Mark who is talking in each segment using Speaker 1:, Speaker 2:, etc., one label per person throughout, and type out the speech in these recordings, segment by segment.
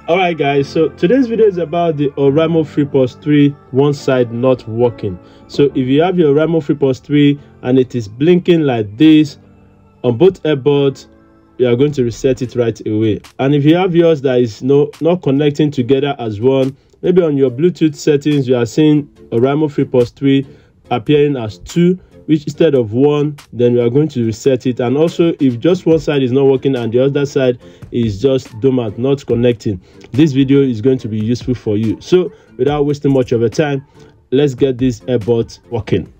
Speaker 1: Alright guys, so today's video is about the Oraimo Freepods 3 one side not working. So if you have your Oraimo Freepods 3 and it is blinking like this on both earbuds, you are going to reset it right away. And if you have yours that is not connecting together as one, maybe on your Bluetooth settings you are seeing Oraimo Freepods 3 appearing as 2 which instead of 1, then we are going to reset it. And also if just one side is not working and the other side is just dormant, not connecting, this video is going to be useful for you. So without wasting much of your time, let's get these earbuds working.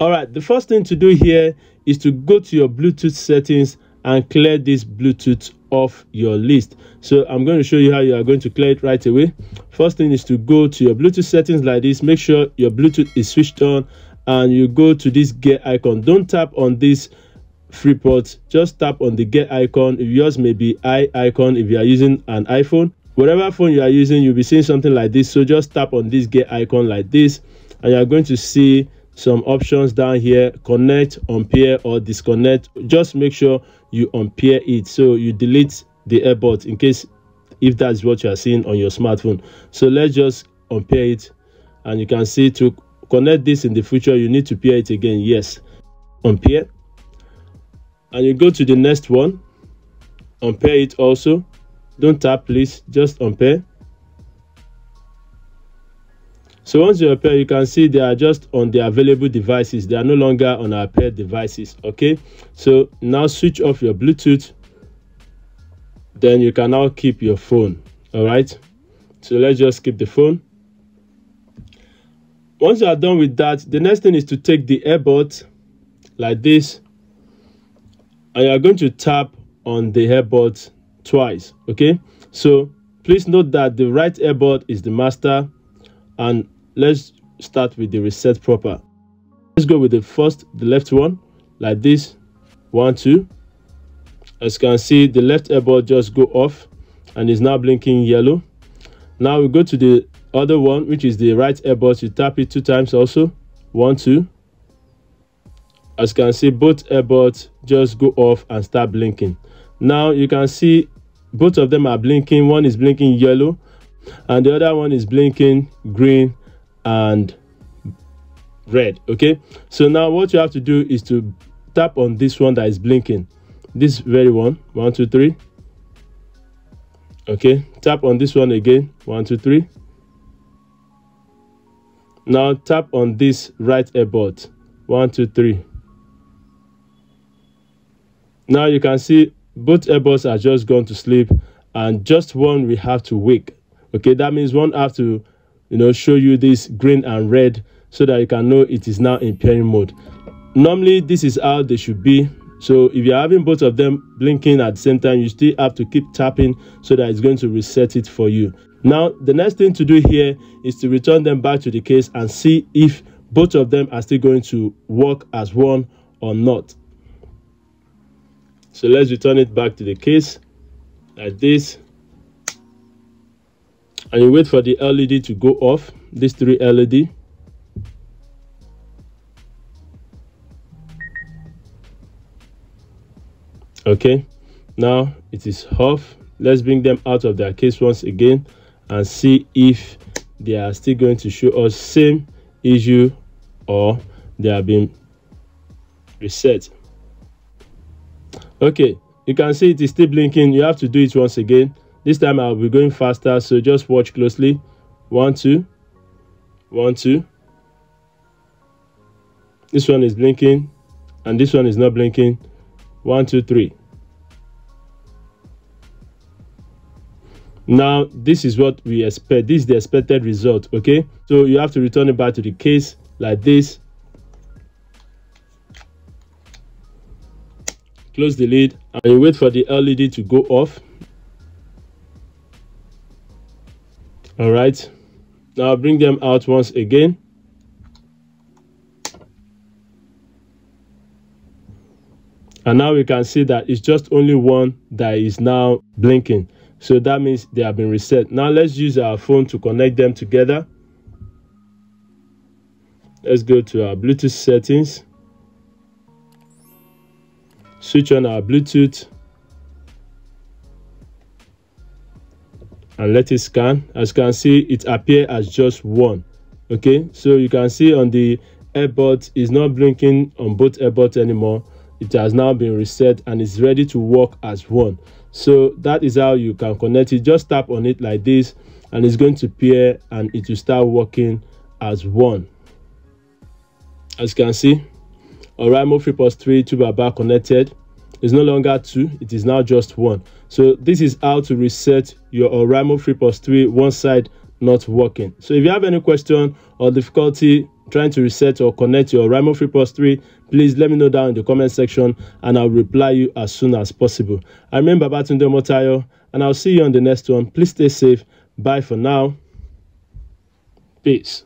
Speaker 1: All right, the first thing to do here is to go to your Bluetooth settings and clear this Bluetooth off your list. So I'm going to show you how you are going to clear it right away. First thing is to go to your Bluetooth settings like this. Make sure your Bluetooth is switched on and you go to this gear icon. Don't tap on this Freepods, just tap on the gear icon. If yours may be eye icon, if you are using an iPhone, whatever phone you are using, you'll be seeing something like this. So just tap on this gear icon like this and you are going to see some options down here: connect, unpair, or disconnect. Just make sure you unpair it, so you delete the earbuds in case if that's what you are seeing on your smartphone. So let's just unpair it, and you can see to connect this in the future you need to pair it again. Yes, unpair, and you go to the next one, unpair it also. Don't tap, please, just unpair. So once you pair, you can see they are just on the available devices. They are no longer on our paired devices. Okay, so now switch off your Bluetooth, then you can now keep your phone. All right, so let's just keep the phone. Once you are done with that, the next thing is to take the earbuds like this, and you are going to tap on the earbuds twice. Okay, so please note that the right earbud is the master, and let's start with the reset proper. Let's go with the left one like this. 1, 2. As you can see, the left earbud just go off and is now blinking yellow. Now we go to the other one, which is the right earbud. You tap it 2 times also. 1, 2. As you can see, both earbuds just go off and start blinking. Now you can see both of them are blinking. One is blinking yellow and the other one is blinking green and red. Okay, so now what you have to do is to tap on this one that is blinking, this very one. 1, 2, 3. Okay, tap on this one again. 1, 2, 3. Now tap on this right earbud. 1, 2, 3. Now you can see both earbuds are just gone to sleep and just one we have to wake. Okay, that means one have to show you this green and red so that you can know it is now in pairing mode. Normally this is how they should be. So if you're having both of them blinking at the same time, you still have to keep tapping so that it's going to reset it for you. Now the next thing to do here is to return them back to the case and see if both of them are still going to work as one or not. So let's return it back to the case like this, and you wait for the LED to go off, this 3 LED. Okay, now it is off. Let's bring them out of their case once again and see if they are still going to show us same issue or they have been reset. Okay, you can see it is still blinking. You have to do it once again. This time I'll be going faster, so just watch closely. 1, 2. 1, 2. This one is blinking and this one is not blinking. 1, 2, 3. Now this is what we expect. This is the expected result. Okay, so you have to return it back to the case like this. Close the lid and you wait for the LED to go off. All right, now bring them out once again. And now we can see that it's just only one that is now blinking. So that means they have been reset. Now let's use our phone to connect them together. Let's go to our Bluetooth settings. Switch on our Bluetooth. and let it scan. As you can see, it appears as just 1. Okay, so you can see on the earbuds is not blinking on both earbuds anymore. It has now been reset and is ready to work as 1. So that is how you can connect it. Just tap on it like this and it's going to pair and it will start working as 1. As you can see, Oraimo Freepods 3 2 bar connected. It's no longer 2, it is now just 1. So this is how to reset your Oraimo Freepods 3 one side not working. So if you have any question or difficulty trying to reset or connect your Oraimo Freepods 3, please let me know down in the comment section and I'll reply you as soon as possible. I remember Babatunde Omotayo and I'll see you on the next one. Please stay safe. Bye for now. Peace.